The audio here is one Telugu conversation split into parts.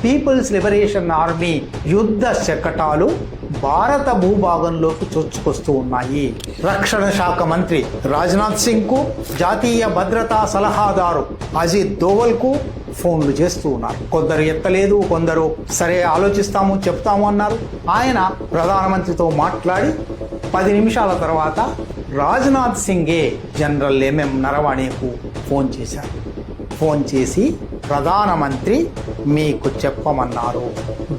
పీపుల్స్ లిబరేషన్ ఆర్మీ యుద్ధ శకటాలు భారత భూభాగంలోకి చొచ్చుకొస్తూ ఉన్నాయి. రక్షణ శాఖ మంత్రి రాజ్నాథ్ సింగ్ కు, జాతీయ భద్రతా సలహాదారు అజిత్ దోవల్ కు ఫోన్లు చేస్తూ ఉన్నారు. కొందరు ఎత్తలేదు, కొందరు సరే ఆలోచిస్తాము చెప్తాము అన్నారు. ఆయన ప్రధానమంత్రితో మాట్లాడి 10 నిమిషాల తర్వాత రాజ్నాథ్ సింగే జనరల్ ఎంఎం నరవాణేకు ఫోన్ చేశారు. ఫోన్ చేసి ప్రధానమంత్రి మీకు చెప్పమన్నారు,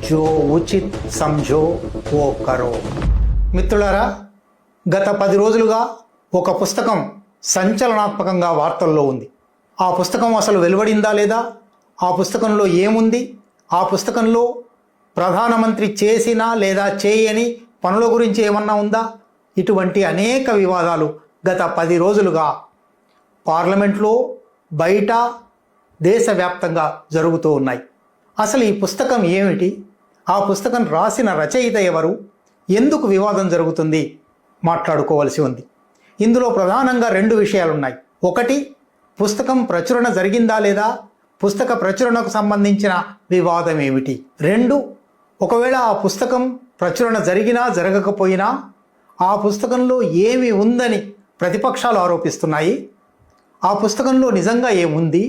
జో ఉచిత్ సంజో ఓ కరో. మిత్రులారా, గత 10 రోజులుగా ఒక పుస్తకం సంచలనాత్మకంగా వార్తల్లో ఉంది. ఆ పుస్తకం అసలు వెలువడిందా లేదా, ఆ పుస్తకంలో ఏముంది, ఆ పుస్తకంలో ప్రధానమంత్రి చేసిన లేదా చేయని పనుల గురించి ఏమన్నా ఉందా, ఇటువంటి అనేక వివాదాలు గత 10 రోజులుగా పార్లమెంట్లో, బయట, దేశవ్యాప్తంగా జరుగుతూ ఉన్నాయి. అసలు ఈ పుస్తకం ఏమిటి, ఆ పుస్తకం రాసిన రచయిత ఎవరు, ఎందుకు వివాదం జరుగుతుంది మాట్లాడుకోవాల్సి ఉంది. ఇందులో ప్రధానంగా 2 విషయాలున్నాయి. ఒకటి, పుస్తకం ప్రచురణ జరిగిందా లేదా, పుస్తక ప్రచురణకు సంబంధించిన వివాదం ఏమిటి. 2, ఒకవేళ ఆ పుస్తకం ప్రచురణ జరిగినా జరగకపోయినా ఆ పుస్తకంలో ఏమి ఉందని ప్రతిపక్షాలు ఆరోపిస్తున్నాయి, ఆ పుస్తకంలో నిజంగా ఏముంది.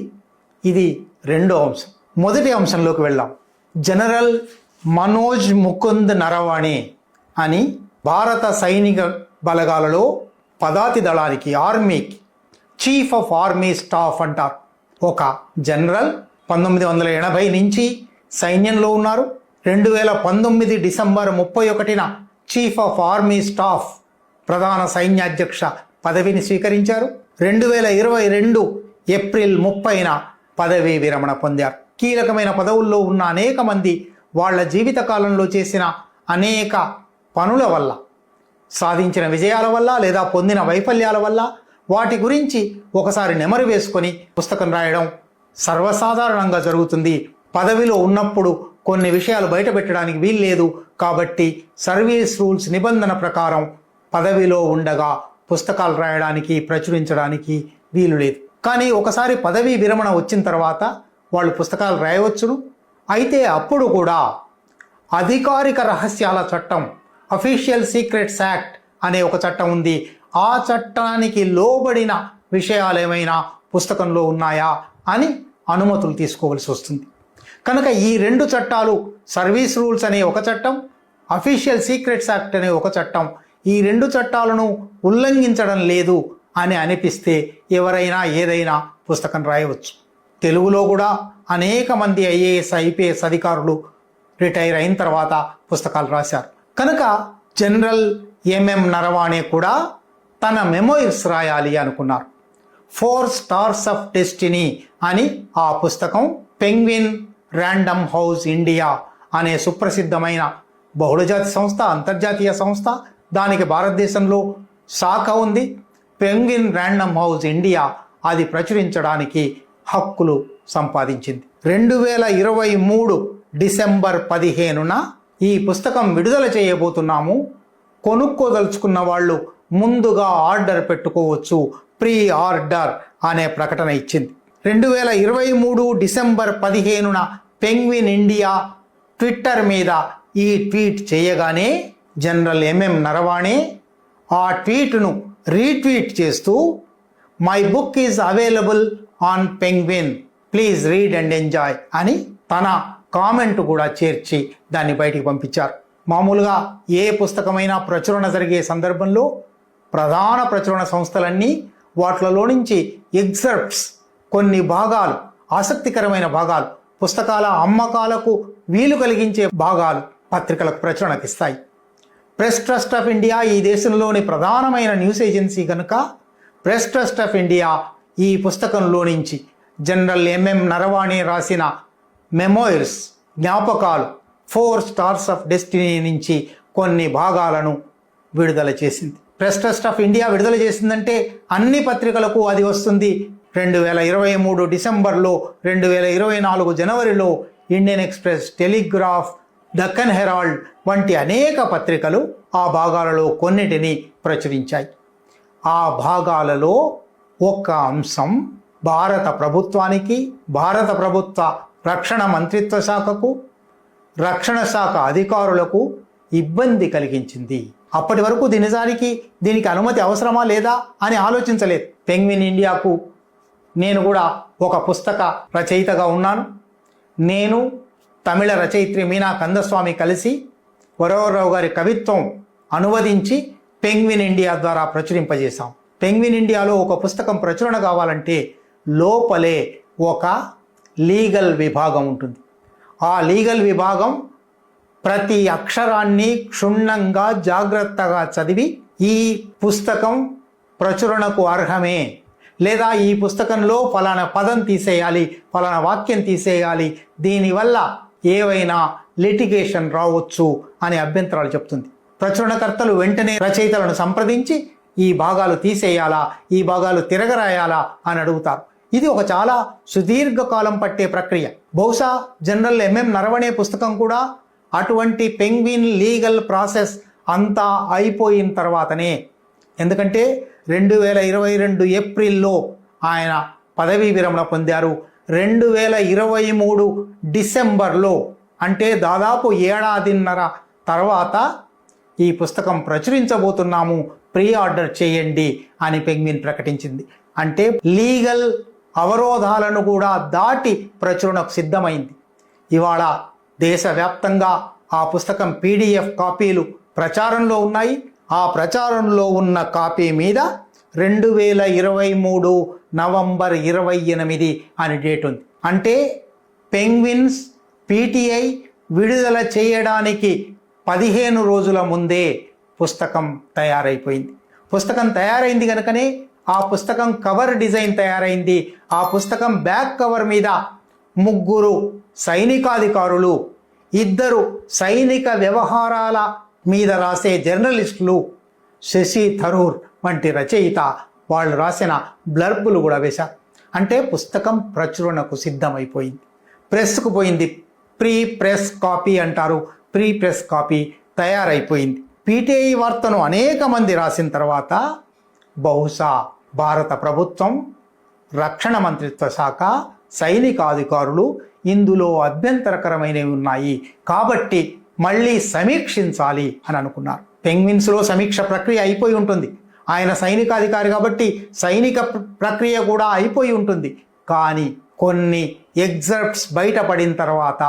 ఇది 2వ అంశం. మొదటి అంశంలోకి వెళ్దాం. జనరల్ మనోజ్ ముకుంద్ నరవాణే అని భారత సైనిక బలగాలలో పదాతి దళానికి, ఆర్మీకి చీఫ్ ఆఫ్ ఆర్మీ స్టాఫ్ అంటారు. ఒక జనరల్ 1980 నుంచి సైన్యంలో ఉన్నారు. 2019 డిసెంబర్ 31న చీఫ్ ఆఫ్ ఆర్మీ స్టాఫ్, ప్రధాన సైన్యాధ్యక్ష పదవిని స్వీకరించారు. 2022 ఏప్రిల్ 30న పదవీ విరమణ పొందారు. కీలకమైన పదవుల్లో ఉన్న అనేక మంది వాళ్ళ జీవిత కాలంలో చేసిన అనేక పనుల వల్ల, సాధించిన విజయాల వల్ల లేదా పొందిన వైఫల్యాల వల్ల వాటి గురించి ఒకసారి నెమరు వేసుకొని పుస్తకం రాయడం సర్వసాధారణంగా జరుగుతుంది. పదవిలో ఉన్నప్పుడు కొన్ని విషయాలు బయట పెట్టడానికి వీల్లేదు కాబట్టి సర్వీస్ రూల్స్ నిబంధన ప్రకారం పదవిలో ఉండగా పుస్తకాలు రాయడానికి, ప్రచురించడానికి వీలు లేదు. కానీ ఒకసారి పదవీ విరమణ వచ్చిన తర్వాత వాళ్ళు పుస్తకాలు రాయవచ్చును. అయితే అప్పుడు కూడా అధికారిక రహస్యాల చట్టం, అఫీషియల్ సీక్రెట్స్ యాక్ట్ అనే ఒక చట్టం ఉంది. ఆ చట్టానికి లోబడిన విషయాలు ఏమైనా పుస్తకంలో ఉన్నాయా అని అనుమతులు తీసుకోవాల్సి వస్తుంది. కనుక ఈ 2 చట్టాలు, సర్వీస్ రూల్స్ అనే ఒక చట్టం, అఫీషియల్ సీక్రెట్స్ యాక్ట్ అనే ఒక చట్టం, ఈ 2 చట్టాలను ఉల్లంఘించడం లేదు అని అనిపిస్తే ఎవరైనా ఏదైనా పుస్తకం రాయవచ్చు. తెలుగులో కూడా అనేక మంది ఐఏఎస్, ఐపీఎస్ అధికారులు రిటైర్ అయిన తర్వాత పుస్తకాలు రాశారు. కనుక జనరల్ ఎంఎం నరవాణే కూడా తన మెమోయిర్స్ రాయాలి అనుకున్నారు. 4 స్టార్స్ ఆఫ్ డెస్టినీ అని ఆ పుస్తకం పెంగ్విన్ ర్యాండమ్ హౌస్ ఇండియా అనే సుప్రసిద్ధమైన బహుళజాతి సంస్థ, అంతర్జాతీయ సంస్థ, దానికి భారతదేశంలో శాఖ ఉంది. పెంగ్విన్ ర్యాండమ్ హౌస్ ఇండియా అది ప్రచురించడానికి హక్కులు సంపాదించింది. 2023 డిసెంబర్ 15న ఈ పుస్తకం విడుదల చేయబోతున్నాము, కొనుక్కోదలుచుకున్న వాళ్ళు ముందుగా ఆర్డర్ పెట్టుకోవచ్చు, ప్రీ ఆర్డర్ అనే ప్రకటన ఇచ్చింది. 2023 డిసెంబర్ 15న పెంగ్విన్ ఇండియా ట్విట్టర్ మీద ఈ ట్వీట్ చేయగానే జనరల్ ఎంఎం నరవాణే ఆ ట్వీట్ను రీట్వీట్ చేస్తూ my book is available on penguin, please read and enjoy అని తన కామెంట్ కూడా చేర్చి దాన్ని బయటికి పంపించారు. మామూలుగా ఏ పుస్తకమైనా ప్రచురణ జరిగే సందర్భంలో ప్రధాన ప్రచురణ సంస్థలన్నీ వాటిలో నుంచి ఎగ్జర్ప్ట్స్, కొన్ని భాగాలు, ఆసక్తికరమైన భాగాలు, పుస్తకాల అమ్మకాలకు వీలు కలిగించే భాగాలు పత్రికలకు ప్రచురణకు ఇస్తాయి. ప్రెస్ ట్రస్ట్ ఆఫ్ ఇండియా ఈ దేశంలోని ప్రధానమైన న్యూస్ ఏజెన్సీ కనుక ప్రెస్ ట్రస్ట్ ఆఫ్ ఇండియా ఈ పుస్తకంలో నుంచి జనరల్ ఎంఎం నరవాణే రాసిన మెమోయిర్స్, జ్ఞాపకాలు 4 స్టార్స్ ఆఫ్ డెస్టినీ నుంచి కొన్ని భాగాలను విడుదల చేసింది. ప్రెస్ ట్రస్ట్ ఆఫ్ ఇండియా విడుదల చేసిందంటే అన్ని పత్రికలకు అది వస్తుంది. 2023 డిసెంబర్లో, 2024 జనవరిలో Indian Express, Telegraph, Deccan Herald వంటి అనేక పత్రికలు ఆ భాగాలలో కొన్నిటిని ప్రచురించాయి. ఆ భాగాలలో ఒక అంశం భారత ప్రభుత్వానికి, భారత ప్రభుత్వ రక్షణ మంత్రిత్వ శాఖకు, రక్షణ శాఖ అధికారులకు ఇబ్బంది కలిగించింది. అప్పటి వరకు దీనికి అనుమతి అవసరమా లేదా అని ఆలోచించలేదు. పెంగ్విన్ ఇండియాకు నేను కూడా ఒక పుస్తక రచయితగా ఉన్నాను. నేను తమిళ రచయిత్రి మీనా కందస్వామి కలిసి వరవరరావు గారి కవిత్వం అనువదించి పెంగ్విన్ ఇండియా ద్వారా ప్రచురింపజేశాం. పెంగ్విన్ ఇండియాలో ఒక పుస్తకం ప్రచురణ కావాలంటే లోపలే ఒక లీగల్ విభాగం ఉంటుంది. ఆ లీగల్ విభాగం ప్రతి అక్షరాన్ని క్షుణ్ణంగా జాగ్రత్తగా చదివి ఈ పుస్తకం ప్రచురణకు అర్హమే, లేదా ఈ పుస్తకంలో ఫలానా పదం తీసేయాలి, ఫలానా వాక్యం తీసేయాలి, దీనివల్ల ఏవైనా లిటిగేషన్ రావచ్చు అనే అభ్యంతరాలు చెప్తుంది. ప్రచురణకర్తలు వెంటనే రచయితలను సంప్రదించి ఈ భాగాలు తీసేయాలా, ఈ భాగాలు తిరగరాయాలా అని అడుగుతారు. ఇది ఒక చాలా సుదీర్ఘకాలం పట్టే ప్రక్రియ. బహుశా జనరల్ ఎంఎం నరవణే పుస్తకం కూడా అటువంటి పెంగ్విన్ లీగల్ ప్రాసెస్ అంతా అయిపోయిన తర్వాతనే, ఎందుకంటే 2022 ఏప్రిల్లో ఆయన పదవీ విరమణ పొందారు. 2023 డిసెంబర్లో, అంటే దాదాపు ఏడాదిన్నర తర్వాత ఈ పుస్తకం ప్రచురించబోతున్నాము, ప్రీ ఆర్డర్ చేయండి అని పెంగ్విన్ ప్రకటించింది. అంటే లీగల్ అవరోధాలను కూడా దాటి ప్రచురణకు సిద్ధమైంది. ఇవాళ దేశవ్యాప్తంగా ఆ పుస్తకం PDF కాపీలు ప్రచారంలో ఉన్నాయి. ఆ ప్రచారంలో ఉన్న కాపీ మీద 2023 నవంబర్ 28 అని డేట్ ఉంది. అంటే పెంగ్విన్స్ PTI విడుదల చేయడానికి 15 రోజుల ముందే పుస్తకం తయారైపోయింది. పుస్తకం తయారైంది కనుకనే ఆ పుస్తకం కవర్ డిజైన్ తయారైంది. ఆ పుస్తకం బ్యాక్ కవర్ మీద 3 సైనికాధికారులు, 2 సైనిక వ్యవహారాల మీద రాసే జర్నలిస్టులు, శశి థరూర్ వంటి రచయిత వాళ్ళు రాసిన బ్లర్బులు కూడా వేశారు. అంటే పుస్తకం ప్రచురణకు సిద్ధమైపోయింది, ప్రెస్కు పోయింది. ప్రీ ప్రెస్ కాపీ అంటారు, ప్రీ ప్రెస్ కాపీ తయారైపోయింది. PTI వార్తను అనేక మంది రాసిన తర్వాత బహుశా భారత ప్రభుత్వం, రక్షణ మంత్రిత్వ శాఖ, సైనికాధికారులు ఇందులో అభ్యంతరకరమైనవి ఉన్నాయి కాబట్టి మళ్ళీ సమీక్షించాలి అని అనుకున్నారు. పెంగ్విన్స్లో సమీక్ష ప్రక్రియ అయిపోయి ఉంటుంది. ఆయన సైనికాధికారి కాబట్టి సైనిక ప్రక్రియ కూడా అయిపోయి ఉంటుంది. కానీ కొన్ని ఎగ్జర్ప్ట్స్ బయటపడిన తర్వాత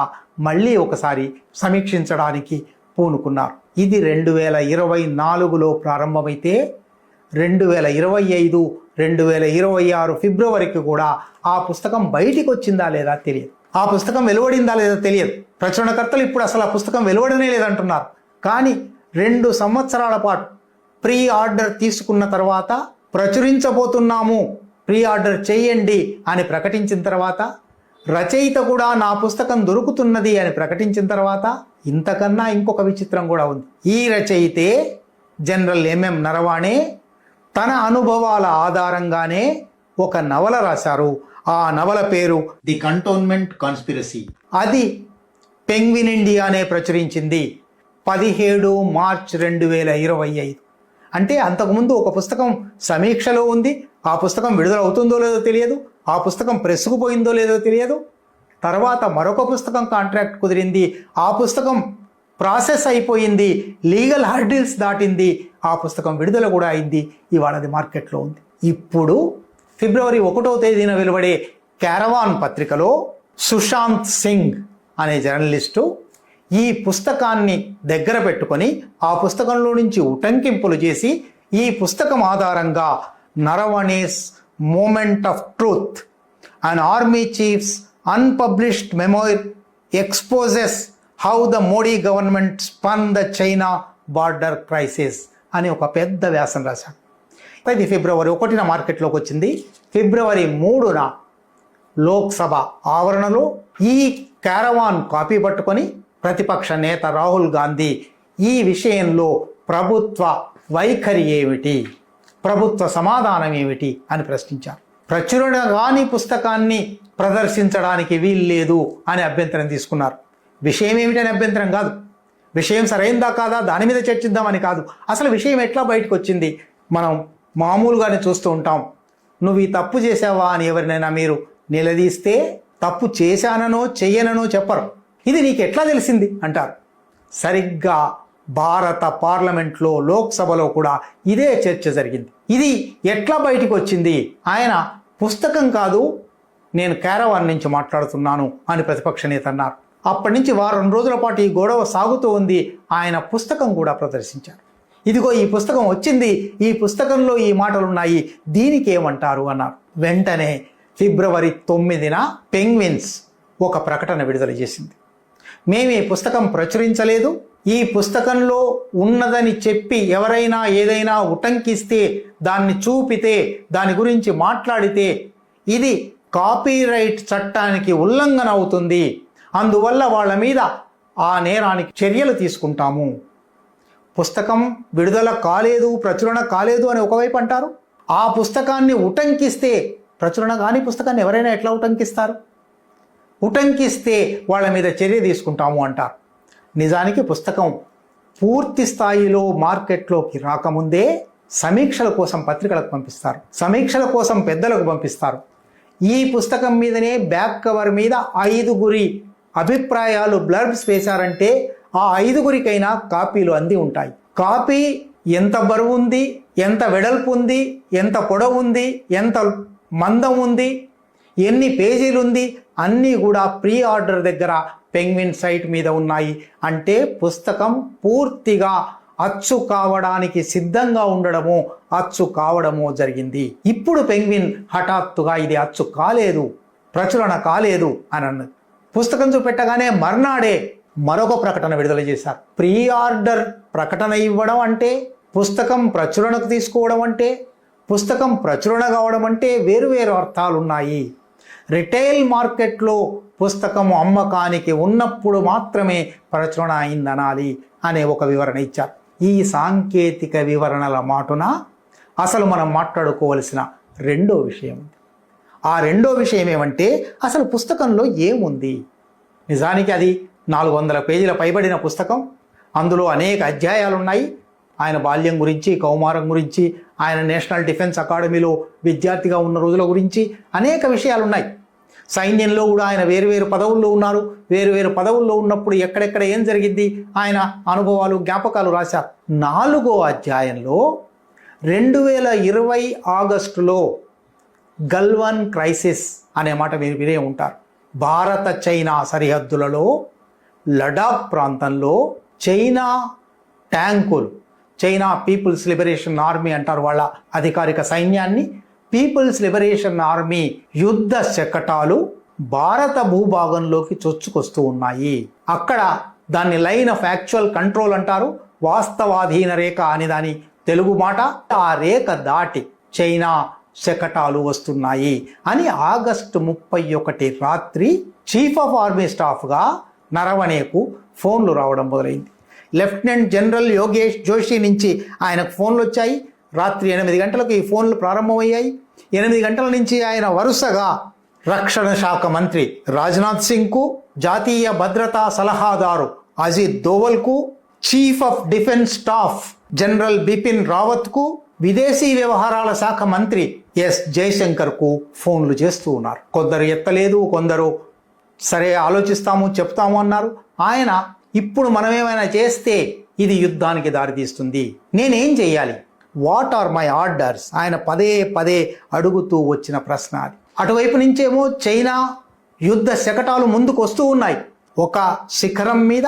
మళ్ళీ ఒకసారి సమీక్షించడానికి పూనుకున్నారు. ఇది 2024లో ప్రారంభమైతే 2025, 2026 ఫిబ్రవరికి కూడా ఆ పుస్తకం బయటికి వచ్చిందా లేదా తెలియదు. ఆ పుస్తకం వెలువడిందా లేదా తెలియదు. ప్రచురణకర్తలు ఇప్పుడు అసలు ఆ పుస్తకం వెలువడనే లేదంటున్నారు. కానీ 2 సంవత్సరాల పాటు ప్రీ ఆర్డర్ తీసుకున్న తర్వాత, ప్రచురించబోతున్నాము, ప్రీ ఆర్డర్ చేయండి అని ప్రకటించిన తర్వాత, రచయిత కూడా నా పుస్తకం దొరుకుతున్నది అని ప్రకటించిన తర్వాత, ఇంతకన్నా ఇంకొక విచిత్రం కూడా ఉంది. ఈ రచయితే జనరల్ ఎంఎం నరవాణే తన అనుభవాల ఆధారంగానే ఒక నవల రాశారు. ఆ నవల పేరు ది కంటోన్మెంట్ కాన్స్పిరసీ. అది పెంగ్విన్ ఇండియానే ప్రచురించింది 17 మార్చ్ 2025. అంటే అంతకుముందు ఒక పుస్తకం సమీక్షలో ఉంది, ఆ పుస్తకం విడుదల అవుతుందో లేదో తెలియదు, ఆ పుస్తకం ప్రెస్కు పోయిందో లేదో తెలియదు. తర్వాత మరొక పుస్తకం కాంట్రాక్ట్ కుదిరింది, ఆ పుస్తకం ప్రాసెస్ అయిపోయింది, లీగల్ హర్డిల్స్ దాటింది, ఆ పుస్తకం విడుదల కూడా అయింది. ఇవాళ అది మార్కెట్లో ఉంది. ఇప్పుడు ఫిబ్రవరి 1వ తేదీన వెలువడే క్యారవాన్ పత్రికలో సుశాంత్ సింగ్ అనే జర్నలిస్టు ఈ పుస్తకాన్ని దగ్గర పెట్టుకొని ఆ పుస్తకంలో నుంచి ఉటంకింపులు చేసి, ఈ పుస్తకం ఆధారంగా Naravane's moment of truth, an army chief's unpublished memoir exposes how the Modi government spun the China border crisis అని ఒక పెద్ద వ్యాసం రాశాడు. ఇది ఫిబ్రవరి 1న మార్కెట్లోకి వచ్చింది. ఫిబ్రవరి 3న లోక్సభ ఆవరణలో ఈ క్యారవాన్ కాపీ పట్టుకొని ప్రతిపక్ష నేత రాహుల్ గాంధీ ఈ విషయంలో ప్రభుత్వ వైఖరి ఏమిటి, ప్రభుత్వ సమాధానం ఏమిటి అని ప్రశ్నించారు. ప్రచురణ కాని పుస్తకాన్ని ప్రదర్శించడానికి వీల్లేదు అని అభ్యంతరం తీసుకున్నారు. విషయం ఏమిటని అభ్యంతరం కాదు, విషయం సరైందా కాదా దాని మీద చర్చిద్దామని కాదు, అసలు విషయం ఎట్లా బయటకు వచ్చింది. మనం మామూలుగానే చూస్తూ ఉంటాం, నువ్వు ఈ తప్పు చేసావా అని ఎవరినైనా మీరు నిలదీస్తే తప్పు చేశాననో చెయ్యననో చెప్పరు. ఇది నీకు ఎట్లా తెలిసింది అంటారు. సరిగ్గా భారత పార్లమెంట్లో లోక్సభలో కూడా ఇదే చర్చ జరిగింది. ఇది ఎట్లా బయటికి వచ్చింది? ఆయన పుస్తకం కాదు, నేను క్యారవాన్ నుంచి మాట్లాడుతున్నాను అని ప్రతిపక్ష నేత అన్నారు. అప్పటి నుంచి వారం రోజుల పాటు ఈ గొడవ సాగుతూ ఉంది. ఆయన పుస్తకం కూడా ప్రదర్శించారు. ఇదిగో ఈ పుస్తకం వచ్చింది, ఈ పుస్తకంలో ఈ మాటలు ఉన్నాయి, దీనికి ఏమంటారు అన్నారు. వెంటనే ఫిబ్రవరి 9న పెంగ్విన్స్ ఒక ప్రకటన విడుదల చేసింది. మేము ఈ పుస్తకం ప్రచురించలేదు, ఈ పుస్తకంలో ఉన్నదని చెప్పి ఎవరైనా ఏదైనా ఉటంకిస్తే, దాన్ని చూపితే, దాని గురించి మాట్లాడితే ఇది కాపీరైట్ చట్టానికి ఉల్లంఘన అవుతుంది, అందువల్ల వాళ్ళ మీద ఆ నేరానికి చర్యలు తీసుకుంటాము. పుస్తకం విడుదల కాలేదు, ప్రచురణ కాలేదు అని ఒకవైపు అంటారు. ఆ పుస్తకాన్ని ఉటంకిస్తే, ప్రచురణ కాని పుస్తకాన్ని ఎవరైనా ఎట్లా ఉటంకిస్తారు? ఉటంకిస్తే వాళ్ళ మీద చర్య తీసుకుంటాము అంటారు. నిజానికి పుస్తకం పూర్తి స్థాయిలో మార్కెట్లోకి రాకముందే సమీక్షల కోసం పత్రికలకు పంపిస్తారు, సమీక్షల కోసం పెద్దలకు పంపిస్తారు. ఈ పుస్తకం మీదనే బ్యాక్ కవర్ మీద 5గురి అభిప్రాయాలు బ్లర్బ్స్ వేశారంటే ఆ 5గురికైనా కాపీలు అంది ఉంటాయి. కాపీ ఎంత బరువు ఉంది, ఎంత వెడల్పు ఉంది, ఎంత పొడవు ఉంది, ఎంత మందం ఉంది, ఎన్ని పేజీలు ఉంది, అన్నీ కూడా ప్రీ ఆర్డర్ దగ్గర పెంగ్విన్ సైట్ మీద ఉన్నాయి. అంటే పుస్తకం పూర్తిగా అచ్చు కావడానికి సిద్ధంగా ఉండడము, అచ్చు కావడము జరిగింది. ఇప్పుడు పెంగ్విన్ హఠాత్తుగా ఇది అచ్చు కాలేదు, ప్రచురణ కాలేదు అని అన్నది. పుస్తకం చూపెట్టగానే మర్నాడే మరొక ప్రకటన విడుదల చేశారు. ప్రీ ఆర్డర్ ప్రకటన ఇవ్వడం అంటే, పుస్తకం ప్రచురణకు తీసుకోవడం అంటే, పుస్తకం ప్రచురణ కావడం అంటే వేరువేరు అర్థాలు ఉన్నాయి. రిటైల్ మార్కెట్లో పుస్తకం అమ్మకానికి ఉన్నప్పుడు మాత్రమే ప్రచురణ అయిందనాలి అనే ఒక వివరణ ఇచ్చారు. ఈ సాంకేతిక వివరణల మాటున అసలు మనం మాట్లాడుకోవలసిన రెండో విషయం ఉంది. ఆ రెండో విషయం ఏమంటే, అసలు పుస్తకంలో ఏముంది? నిజానికి అది 400 పేజీల పైబడిన పుస్తకం. అందులో అనేక అధ్యాయాలు ఉన్నాయి. ఆయన బాల్యం గురించి, కౌమారం గురించి, ఆయన నేషనల్ డిఫెన్స్ అకాడమీలో విద్యార్థిగా ఉన్న రోజుల గురించి అనేక విషయాలు ఉన్నాయి. సైన్యంలో కూడా ఆయన వేరువేరు పదవుల్లో ఉన్నారు. వేరువేరు పదవుల్లో ఉన్నప్పుడు ఎక్కడెక్కడ ఏం జరిగింది, ఆయన అనుభవాలు, జ్ఞాపకాలు రాశారు. 4వ అధ్యాయంలో 2020 ఆగస్టులో గల్వాన్ క్రైసిస్ అనే మాట మీరు వినే ఉంటారు. భారత చైనా సరిహద్దులలో లడాక్ ప్రాంతంలో చైనా ట్యాంకులు, చైనా పీపుల్స్ లిబరేషన్ ఆర్మీ అంటారు వాళ్ళ అధికారిక సైన్యాన్ని, పీపుల్స్ లిబరేషన్ ఆర్మీ యుద్ధ శకటాలు భారత భూభాగంలోకి చొచ్చుకొస్తూ ఉన్నాయి. అక్కడ దాన్ని లైన్ ఆఫ్ యాక్చువల్ కంట్రోల్ అంటారు, వాస్తవాధీన రేఖ అని దాని తెలుగు మాట. ఆ రేఖ దాటి చైనా శకటాలు వస్తున్నాయి అని ఆగస్టు 31 రాత్రి చీఫ్ ఆఫ్ ఆర్మీ స్టాఫ్గా నరవణేకు ఫోన్లు రావడం మొదలైంది. లెఫ్టినెంట్ జనరల్ యోగేష్ జోషి నుంచి ఆయనకు ఫోన్లు వచ్చాయి. రాత్రి 8 గంటలకు ఈ ఫోన్లు ప్రారంభమయ్యాయి. 8 గంటల నుంచి ఆయన వరుసగా రక్షణ శాఖ మంత్రి రాజ్నాథ్ సింగ్కు, జాతీయ భద్రతా సలహాదారు అజిత్ దోవల్కు, chief of defence staff general Bipin రావత్కు, విదేశీ వ్యవహారాల శాఖ మంత్రి ఎస్ జయశంకర్కు ఫోన్లు చేస్తూ ఉన్నారు. కొందరు ఎత్తలేదు, కొందరు సరే ఆలోచిస్తాము చెప్తాము అన్నారు. ఆయన ఇప్పుడు మనం ఏమైనా చేస్తే ఇది యుద్ధానికి దారితీస్తుంది, నేనేం చేయాలి, వాట్ ఆర్ మై ఆర్డర్స్, ఆయన పదే పదే అడుగుతూ వచ్చిన ప్రశ్న అది. అటువైపు నుంచేమో చైనా యుద్ధ శకటాలు ముందుకు వస్తూ ఉన్నాయి. ఒక శిఖరం మీద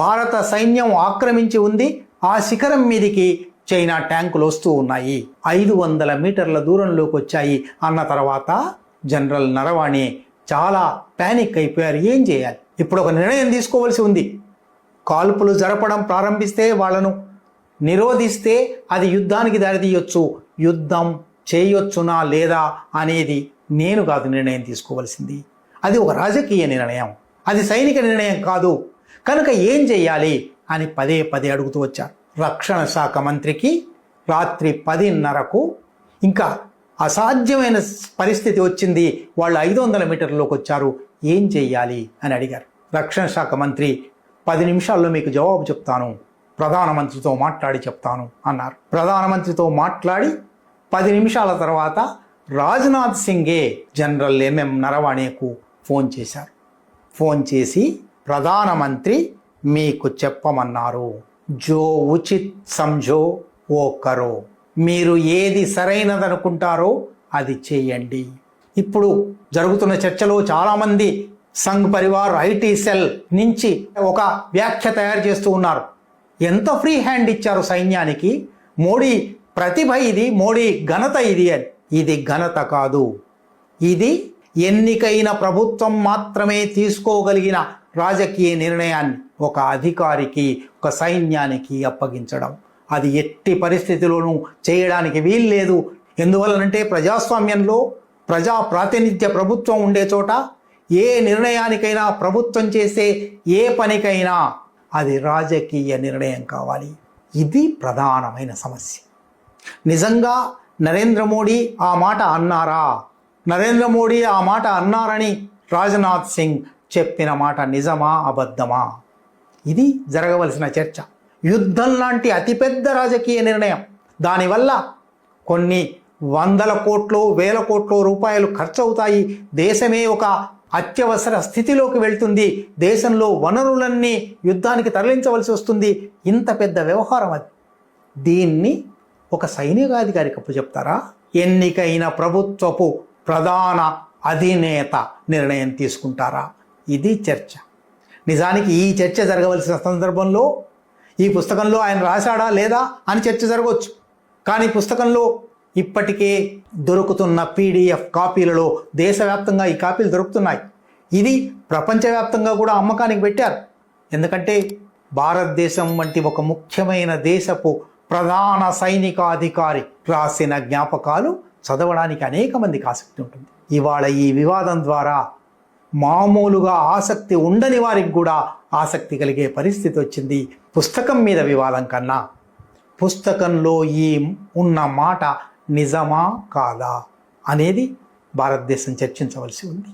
భారత సైన్యం ఆక్రమించి ఉంది. ఆ శిఖరం మీదికి చైనా ట్యాంకులు వస్తూ ఉన్నాయి. 500 మీటర్ల దూరంలోకి వచ్చాయి అన్న తర్వాత జనరల్ నరవాణే చాలా ప్యానిక్ అయిపోయారు. ఏం చేయాలి? ఇప్పుడు ఒక నిర్ణయం తీసుకోవాల్సి ఉంది. కాల్పులు జరపడం ప్రారంభిస్తే, వాళ్ళను నిరోధిస్తే అది యుద్ధానికి దారితీయొచ్చు. యుద్ధం చేయొచ్చునా లేదా అనేది నేను కాదు నిర్ణయం తీసుకోవాల్సింది, అది ఒక రాజకీయ నిర్ణయం, అది సైనిక నిర్ణయం కాదు. కనుక ఏం చెయ్యాలి అని పదే పదే అడుగుతూ వచ్చారు. రక్షణ శాఖ మంత్రికి రాత్రి 10:30కు ఇంకా అసాధ్యమైన పరిస్థితి వచ్చింది. వాళ్ళు 500 మీటర్లలోకి వచ్చారు, ఏం చెయ్యాలి అని అడిగారు. రక్షణ శాఖ మంత్రి 10 నిమిషాల్లో మీకు జవాబు చెప్తాను, ప్రధానమంత్రితో మాట్లాడి చెప్తాను అన్నారు. ప్రధానమంత్రితో మాట్లాడి 10 నిమిషాల తర్వాత రాజ్నాథ్ సింగే జనరల్ ఎంఎం నరవాణేకు ఫోన్ చేశారు. ఫోన్ చేసి ప్రధానమంత్రి మీకు చెప్పమన్నారు, జో ఉచిత్ సంజో ఓ కరో, మీరు ఏది సరైనదనుకుంటారో అది చేయండి. ఇప్పుడు జరుగుతున్న చర్చలో చాలామంది సంఘ్ పరివార్ ఐటీ సెల్ నుంచి ఒక వ్యాఖ్య తయారు చేస్తూ ఉన్నారు. ఎంత ఫ్రీ హ్యాండ్ ఇచ్చారు సైన్యానికి, మోడీ ప్రతిభ ఇది, మోడీ ఘనత ఇది అని. ఇది ఘనత కాదు, ఇది ఎన్నికైన ప్రభుత్వం మాత్రమే తీసుకోగలిగిన రాజకీయ నిర్ణయాన్ని ఒక అధికారికి, ఒక సైన్యానికి అప్పగించడం. అది ఎట్టి పరిస్థితిలోనూ చేయడానికి వీల్లేదు. ఎందువలనంటే ప్రజాస్వామ్యంలో ప్రజా ప్రాతినిధ్య ప్రభుత్వం ఉండే చోట ఏ నిర్ణయానికైనా, ప్రభుత్వం చేసే ఏ పనికైనా అది రాజకీయ నిర్ణయం కావాలి. ఇది ప్రధానమైన సమస్య. నిజంగా నరేంద్ర మోడీ ఆ మాట అన్నారా? నరేంద్ర మోడీ ఆ మాట అన్నారని రాజ్నాథ్ సింగ్ చెప్పిన మాట నిజమా అబద్ధమా? ఇది జరగవలసిన చర్చ. యుద్ధం లాంటి అతిపెద్ద రాజకీయ నిర్ణయం, దానివల్ల కొన్ని వందల కోట్లు, వేల కోట్ల రూపాయలు ఖర్చు అవుతాయి. దేశమే ఒక అత్యవసర స్థితిలోకి వెళ్తుంది. దేశంలో వనరులన్నీ యుద్ధానికి తరలించవలసి వస్తుంది. ఇంత పెద్ద వ్యవహారం అది. దీన్ని ఒక సైనికాధికారికి అప్పచెప్తారా? ఎన్నికైన ప్రభుత్వపు ప్రధాన అధినేత నిర్ణయం తీసుకుంటారా? ఇది చర్చ. నిజానికి ఈ చర్చ జరగవలసిన సందర్భంలో ఈ పుస్తకంలో ఆయన రాశాడా లేదా అని చర్చ జరగవచ్చు. కానీ పుస్తకంలో ఇప్పటికే దొరుకుతున్న PDF కాపీలలో దేశవ్యాప్తంగా ఈ కాపీలు దొరుకుతున్నాయి. ఇది ప్రపంచవ్యాప్తంగా కూడా అమ్మకానికి పెట్టారు. ఎందుకంటే భారతదేశం వంటి ఒక ముఖ్యమైన దేశపు ప్రధాన సైనికాధికారి రాసిన జ్ఞాపకాలు చదవడానికి అనేక మందికి ఆసక్తి ఉంటుంది. ఇవాళ ఈ వివాదం ద్వారా మామూలుగా ఆసక్తి ఉండని వారికి కూడా ఆసక్తి కలిగే పరిస్థితి వచ్చింది. పుస్తకం మీద వివాదం కన్నా పుస్తకంలో ఈ ఉన్న మాట నిజమా కాదా అనేది భారతదేశం చర్చించవలసి ఉంది.